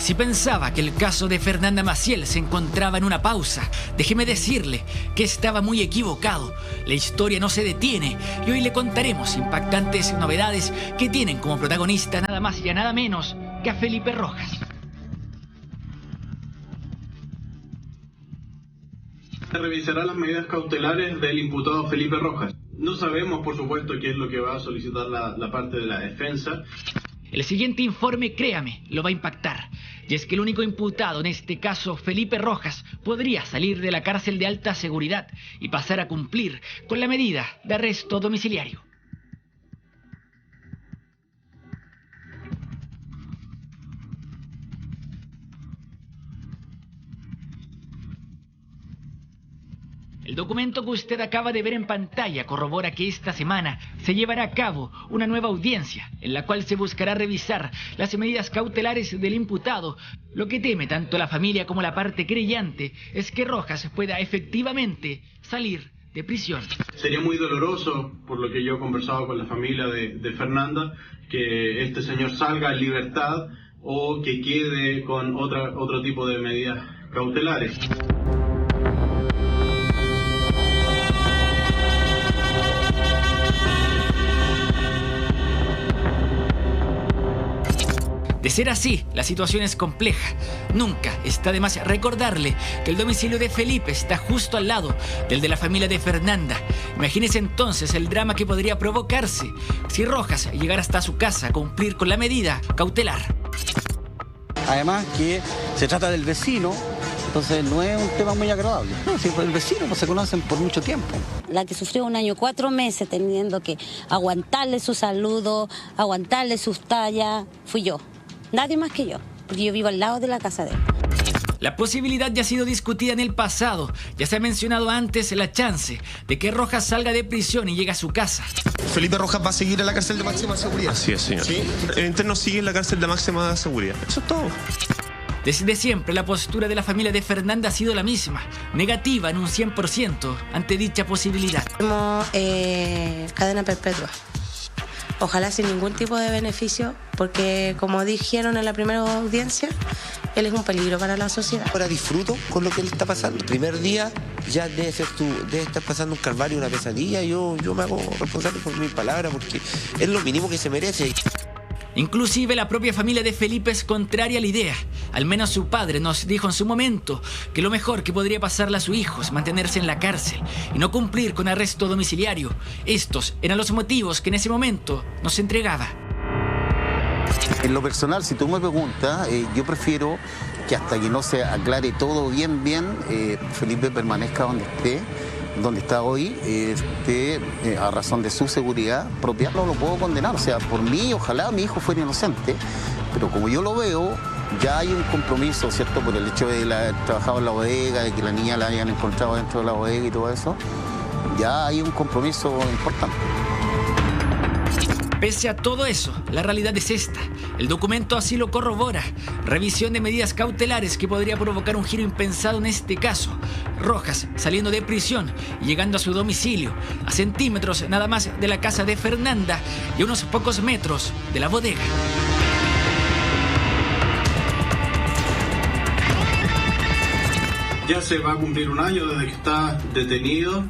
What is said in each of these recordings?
Si pensaba que el caso de Fernanda Maciel se encontraba en una pausa, déjeme decirle que estaba muy equivocado. La historia no se detiene y hoy le contaremos impactantes novedades que tienen como protagonista nada más y nada menos que a Felipe Rojas. Se revisará las medidas cautelares del imputado Felipe Rojas. No sabemos, por supuesto, qué es lo que va a solicitar la parte de la defensa. El siguiente informe, créame, lo va a impactar. Y es que el único imputado en este caso, Felipe Rojas, podría salir de la cárcel de alta seguridad y pasar a cumplir con la medida de arresto domiciliario. El documento que usted acaba de ver en pantalla corrobora que esta semana se llevará a cabo una nueva audiencia en la cual se buscará revisar las medidas cautelares del imputado. Lo que teme tanto la familia como la parte creyente es que Rojas pueda efectivamente salir de prisión. Sería muy doloroso, por lo que yo he conversado con la familia de Fernanda, que este señor salga en libertad o que quede con otro tipo de medidas cautelares. De ser así, la situación es compleja. Nunca está de más recordarle que el domicilio de Felipe está justo al lado del de la familia de Fernanda. Imagínese entonces el drama que podría provocarse si Rojas llegara hasta su casa a cumplir con la medida cautelar. Además que se trata del vecino, entonces no es un tema muy agradable. No, si el vecino pues, se conocen por mucho tiempo. La que sufrió 1 año 4 meses teniendo que aguantarle su saludo, aguantarle sus tallas, fui yo. Nadie más que yo, porque yo vivo al lado de la casa de él. La posibilidad ya ha sido discutida en el pasado. Ya se ha mencionado antes la chance de que Rojas salga de prisión y llegue a su casa. Felipe Rojas va a seguir en la cárcel de máxima seguridad. Así es, señor. ¿Sí? El interno sigue en la cárcel de máxima seguridad. Eso es todo. Desde siempre la postura de la familia de Fernanda ha sido la misma, negativa en un 100% ante dicha posibilidad. Cadena perpetua. Ojalá sin ningún tipo de beneficio, porque como dijeron en la primera audiencia, él es un peligro para la sociedad. Ahora disfruto con lo que le está pasando. El primer día ya debe estar pasando un calvario, una pesadilla. Yo me hago responsable por mi palabra, porque es lo mínimo que se merece. Inclusive la propia familia de Felipe es contraria a la idea. Al menos su padre nos dijo en su momento que lo mejor que podría pasarle a su hijo es mantenerse en la cárcel y no cumplir con arresto domiciliario. Estos eran los motivos que en ese momento nos entregaba. En lo personal, si tú me preguntas, yo prefiero que hasta que no se aclare todo bien, Felipe permanezca donde está hoy, a razón de su seguridad propia. No lo puedo condenar, o sea, por mí, ojalá mi hijo fuera inocente, pero como yo lo veo, ya hay un compromiso, ¿cierto?, por el hecho de haber trabajado en la bodega, de que la niña la hayan encontrado dentro de la bodega y todo eso, ya hay un compromiso importante. Pese a todo eso, la realidad es esta. El documento así lo corrobora. Revisión de medidas cautelares que podría provocar un giro impensado en este caso. Rojas saliendo de prisión y llegando a su domicilio, a centímetros nada más de la casa de Fernanda y a unos pocos metros de la bodega. Ya se va a cumplir 1 año desde que está detenido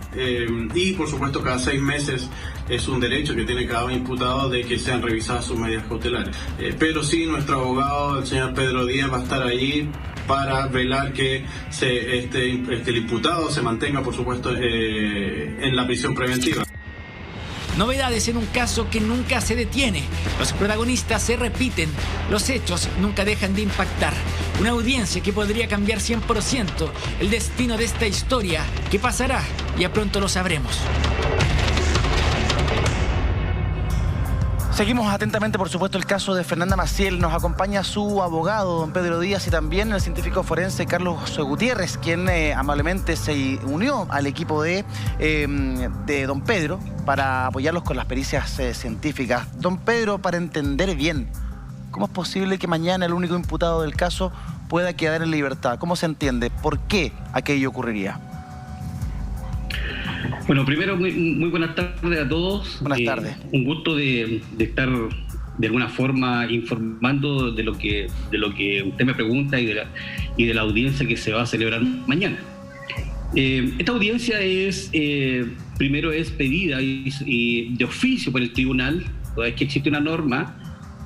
y por supuesto cada 6 meses es un derecho que tiene cada imputado de que sean revisadas sus medidas cautelares. Pero sí, nuestro abogado, el señor Pedro Díaz, va a estar allí para velar que el imputado se mantenga, por supuesto, en la prisión preventiva. Novedades en un caso que nunca se detiene. Los protagonistas se repiten, los hechos nunca dejan de impactar. Una audiencia que podría cambiar 100% el destino de esta historia. ¿Qué pasará? Ya pronto lo sabremos. Seguimos atentamente, por supuesto, el caso de Fernanda Maciel. Nos acompaña su abogado, don Pedro Díaz, y también el científico forense Carlos Gutiérrez, quien amablemente se unió al equipo de don Pedro para apoyarlos con las pericias científicas. Don Pedro, para entender bien, ¿cómo es posible que mañana el único imputado del caso pueda quedar en libertad? ¿Cómo se entiende? ¿Por qué aquello ocurriría? Bueno, primero, muy buenas tardes a todos. Buenas tardes. Un gusto de estar de alguna forma informando de lo que usted me pregunta y de la audiencia que se va a celebrar mañana. Esta audiencia primero es pedida y de oficio por el tribunal, toda vez que existe una norma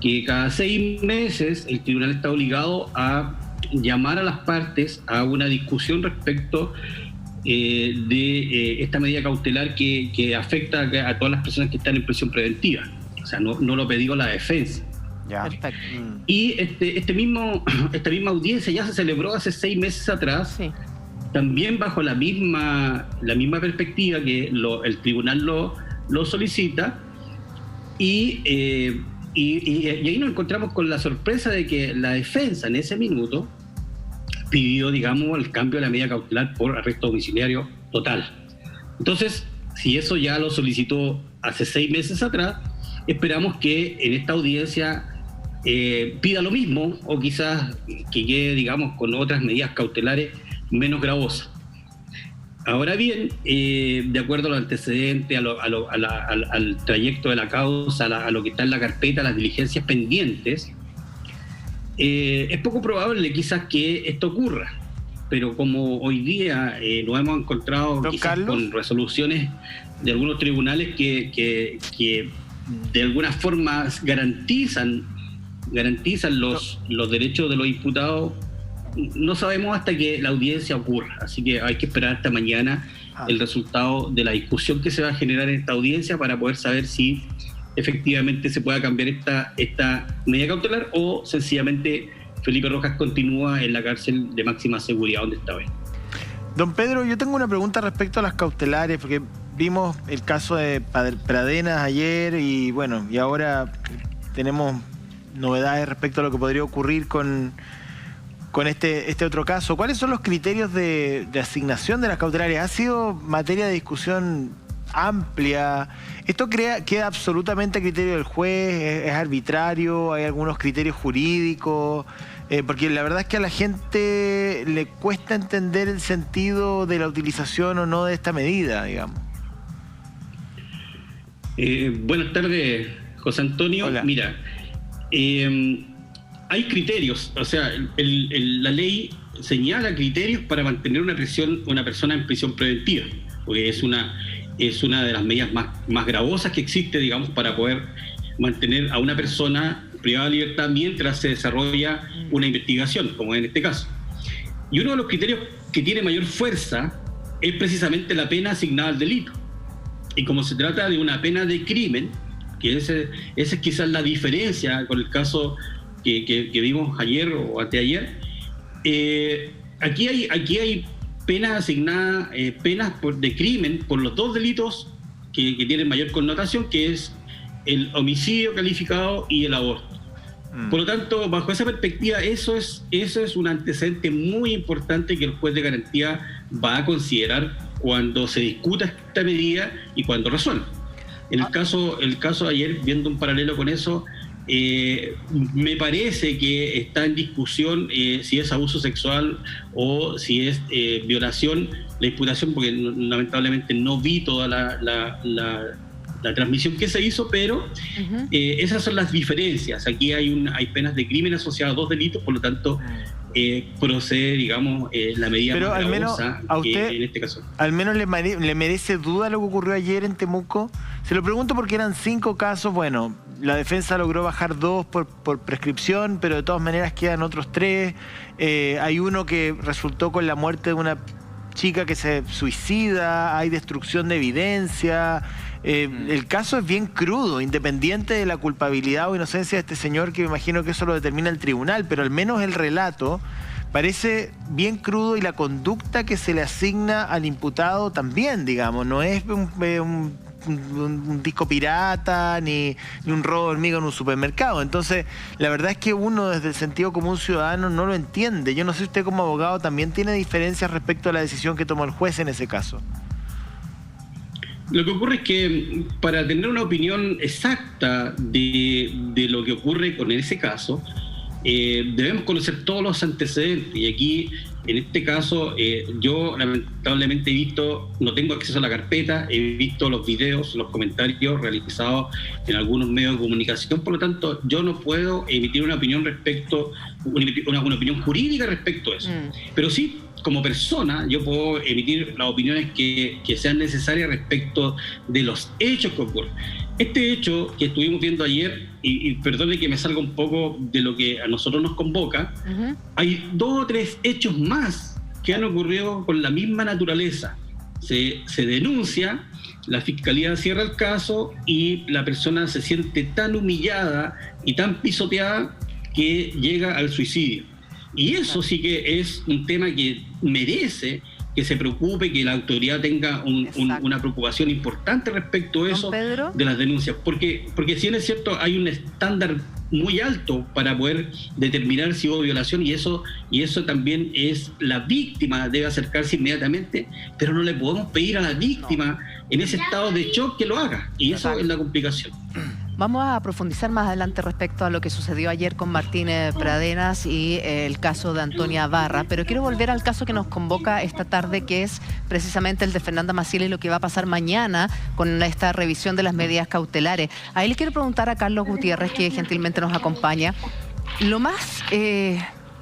que cada 6 meses el tribunal está obligado a llamar a las partes a una discusión respecto de esta medida cautelar que afecta a todas las personas que están en prisión preventiva. O sea, no lo pidió la defensa. Ya. Perfecto. Y esta misma audiencia ya se celebró hace 6 meses atrás, Sí. también bajo la misma perspectiva que el tribunal lo solicita, y ahí nos encontramos con la sorpresa de que la defensa en ese minuto pidió, digamos, el cambio de la medida cautelar por arresto domiciliario total. Entonces, si eso ya lo solicitó hace 6 meses atrás, esperamos que en esta audiencia pida lo mismo, o quizás que quede, digamos, con otras medidas cautelares menos gravosas. Ahora bien, de acuerdo a los antecedentes, al trayecto de la causa, a lo que está en la carpeta, las diligencias pendientes, es poco probable quizás que esto ocurra, pero como hoy día nos hemos encontrado quizás con resoluciones de algunos tribunales que de alguna forma garantizan los derechos de los imputados, no sabemos hasta que la audiencia ocurra, así que hay que esperar hasta mañana el resultado de la discusión que se va a generar en esta audiencia para poder saber si efectivamente se pueda cambiar esta medida cautelar o sencillamente Felipe Rojas continúa en la cárcel de máxima seguridad donde está hoy. Don Pedro, yo tengo una pregunta respecto a las cautelares, porque vimos el caso de Pradenas ayer y bueno, y ahora tenemos novedades respecto a lo que podría ocurrir con este otro caso. ¿Cuáles son los criterios de asignación de las cautelares? Ha sido materia de discusión amplia. ¿Esto queda absolutamente a criterio del juez? ¿Es arbitrario? ¿Hay algunos criterios jurídicos? Porque la verdad es que a la gente le cuesta entender el sentido de la utilización o no de esta medida, digamos. Buenas tardes, José Antonio. Hola. Mira, hay criterios, o sea, la ley señala criterios para mantener una persona en prisión preventiva, porque es una de las medidas más gravosas que existe, digamos, para poder mantener a una persona privada de libertad mientras se desarrolla una investigación, como en este caso. Y uno de los criterios que tiene mayor fuerza es precisamente la pena asignada al delito. Y como se trata de una pena de crimen, que esa es quizás la diferencia con el caso que vimos ayer o anteayer, aquí hay penas asignadas, penas de crimen por los 2 delitos que tienen mayor connotación, que es el homicidio calificado y el aborto. Por lo tanto, bajo esa perspectiva, eso es un antecedente muy importante que el juez de garantía va a considerar cuando se discuta esta medida y cuando resuelva. El caso de ayer, viendo un paralelo con eso, me parece que está en discusión si es abuso sexual o si es violación la imputación, porque lamentablemente no vi toda la transmisión que se hizo, pero esas son las diferencias. Aquí hay penas de crimen asociadas a 2 delitos, por lo tanto procede, digamos, la medida pero más al menos gravosa a usted, en este caso. ¿Al menos le merece duda lo que ocurrió ayer en Temuco? Se lo pregunto porque eran 5 casos. Bueno, la defensa logró bajar 2 por prescripción, pero de todas maneras quedan otros 3. Hay uno que resultó con la muerte de una chica que se suicida, hay destrucción de evidencia. El caso es bien crudo, independiente de la culpabilidad o inocencia de este señor, que me imagino que eso lo determina el tribunal, pero al menos el relato parece bien crudo y la conducta que se le asigna al imputado también, digamos, no es un disco pirata ni un robo de hormiga en un supermercado. Entonces, la verdad es que uno desde el sentido común ciudadano no lo entiende. Yo no sé si usted como abogado también tiene diferencias respecto a la decisión que tomó el juez en ese caso. Lo que ocurre es que para tener una opinión exacta de lo que ocurre con ese caso, debemos conocer todos los antecedentes. Y aquí, en este caso, yo lamentablemente he visto, no tengo acceso a la carpeta, he visto los videos, los comentarios realizados en algunos medios de comunicación, por lo tanto, yo no puedo emitir una opinión una opinión jurídica respecto a eso. Pero sí, como persona, yo puedo emitir las opiniones que sean necesarias respecto de los hechos que ocurren. Este hecho que estuvimos viendo ayer, y perdone que me salga un poco de lo que a nosotros nos convoca, hay 2 o 3 hechos más que han ocurrido con la misma naturaleza. Se denuncia, la fiscalía cierra el caso y la persona se siente tan humillada y tan pisoteada que llega al suicidio. Y eso sí que es un tema que merece que se preocupe, que la autoridad tenga una preocupación importante respecto a eso de las denuncias. Porque si bien es cierto, hay un estándar muy alto para poder determinar si hubo violación, y eso también es la víctima debe acercarse inmediatamente, pero no le podemos pedir a la víctima en ese estado de shock que lo haga, y eso es la complicación. Vamos a profundizar más adelante respecto a lo que sucedió ayer con Martín Pradenas y el caso de Antonia Barra, pero quiero volver al caso que nos convoca esta tarde, que es precisamente el de Fernanda Maciel y lo que va a pasar mañana con esta revisión de las medidas cautelares. Ahí le quiero preguntar a Carlos Gutiérrez, que gentilmente nos acompaña, lo más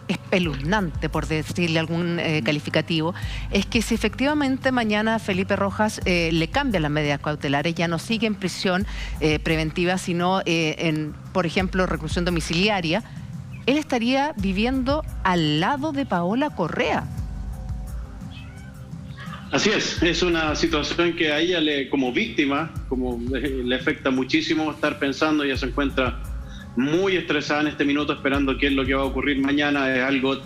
espeluznante, por decirle algún calificativo, es que si efectivamente mañana Felipe Rojas le cambia las medidas cautelares, ya no sigue en prisión preventiva, sino en, por ejemplo, reclusión domiciliaria, él estaría viviendo al lado de Paola Correa. Así es una situación que a ella, como víctima, le afecta muchísimo estar pensando. Ella se encuentra muy estresada en este minuto esperando qué es lo que va a ocurrir mañana. Es algo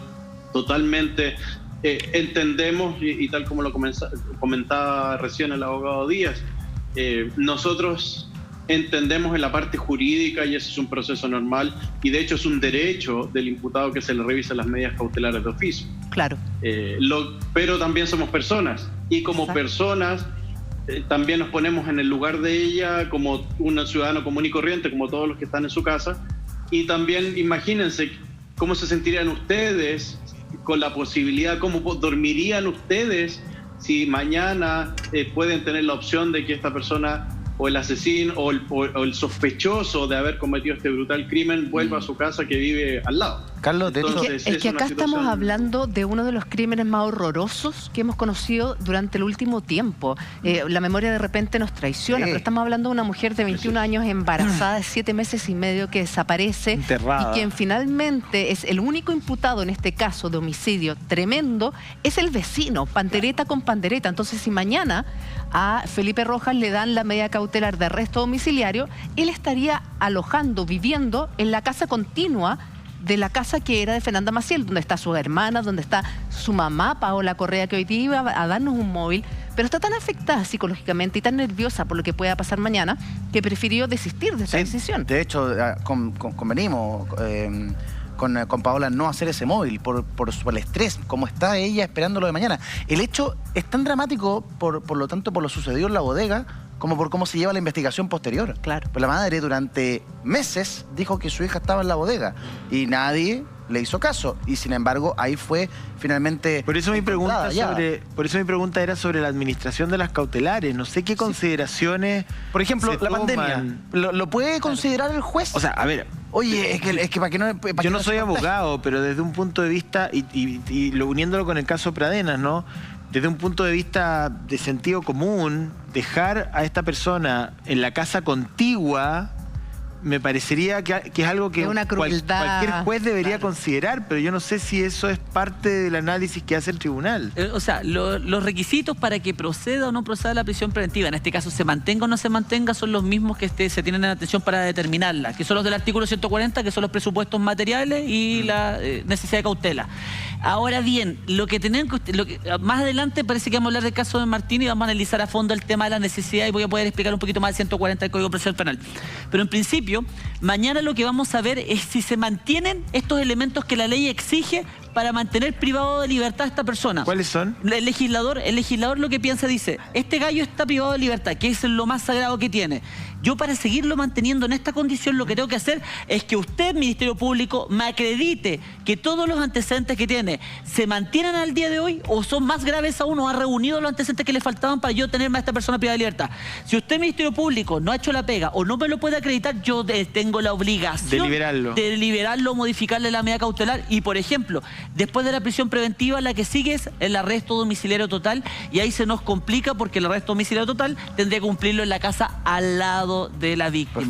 totalmente, entendemos, y tal como lo comentaba recién el abogado Díaz, nosotros entendemos en la parte jurídica, y ese es un proceso normal, y de hecho es un derecho del imputado que se le revisen las medidas cautelares de oficio. Claro. Pero también somos personas, y como personas también nos ponemos en el lugar de ella como un ciudadano común y corriente, como todos los que están en su casa, y también imagínense cómo se sentirían ustedes con la posibilidad, cómo dormirían ustedes si mañana pueden tener la opción de que esta persona, o el asesino o el sospechoso de haber cometido este brutal crimen, vuelva a su casa que vive al lado. Carlos, de hecho, es que acá estamos hablando de uno de los crímenes más horrorosos que hemos conocido durante el último tiempo. La memoria de repente nos traiciona, pero estamos hablando de una mujer de 21 años embarazada de 7 meses y medio que desaparece, enterrada, y quien finalmente es el único imputado en este caso de homicidio tremendo, es el vecino, pandereta con pandereta. Entonces, si mañana a Felipe Rojas le dan la medida cautelar de arresto domiciliario, él estaría alojando, viviendo en la casa contigua de la casa que era de Fernanda Maciel, donde está su hermana, donde está su mamá, Paola Correa, que hoy día iba a darnos un móvil, pero está tan afectada psicológicamente y tan nerviosa por lo que pueda pasar mañana, que prefirió desistir de esta decisión. De hecho, convenimos con Paola no hacer ese móvil por el estrés, como está ella esperando lo de mañana. El hecho es tan dramático, por lo tanto, por lo sucedido en la bodega, como por cómo se lleva la investigación posterior. Claro. Pues la madre durante meses dijo que su hija estaba en la bodega y nadie le hizo caso, y sin embargo ahí fue finalmente. Por eso mi pregunta era sobre la administración de las cautelares. No sé qué consideraciones. Por ejemplo, la pandemia. ¿Lo puede considerar el juez? O sea, a ver. Oye, es que para que no. Yo no soy abogado, pero desde un punto de vista, y uniéndolo con el caso Pradenas, ¿no? Desde un punto de vista de sentido común, dejar a esta persona en la casa contigua me parecería que es algo que cualquier juez debería considerar, pero yo no sé si eso es parte del análisis que hace el tribunal. O sea, los requisitos para que proceda o no proceda la prisión preventiva, en este caso se mantenga o no se mantenga, son los mismos que se tienen en atención para determinarla, que son los del artículo 140, que son los presupuestos materiales y la necesidad de cautela. Ahora bien, más adelante parece que vamos a hablar del caso de Martín y vamos a analizar a fondo el tema de la necesidad, y voy a poder explicar un poquito más el 140 del Código Procesal Penal. Pero en principio, mañana lo que vamos a ver es si se mantienen estos elementos que la ley exige para mantener privado de libertad a esta persona. ¿Cuáles son? El legislador lo que piensa dice, este gallo está privado de libertad, que es lo más sagrado que tiene. Yo para seguirlo manteniendo en esta condición lo que tengo que hacer es que usted, Ministerio Público, me acredite que todos los antecedentes que tiene se mantienen al día de hoy o son más graves aún o ha reunido los antecedentes que le faltaban para yo tener a esta persona privada de libertad. Si usted, Ministerio Público, no ha hecho la pega o no me lo puede acreditar, yo tengo la obligación de liberarlo o modificarle la medida cautelar. Y, por ejemplo, después de la prisión preventiva, la que sigue es el arresto domiciliario total, y ahí se nos complica porque el arresto domiciliario total tendría que cumplirlo en la casa al lado de la víctima.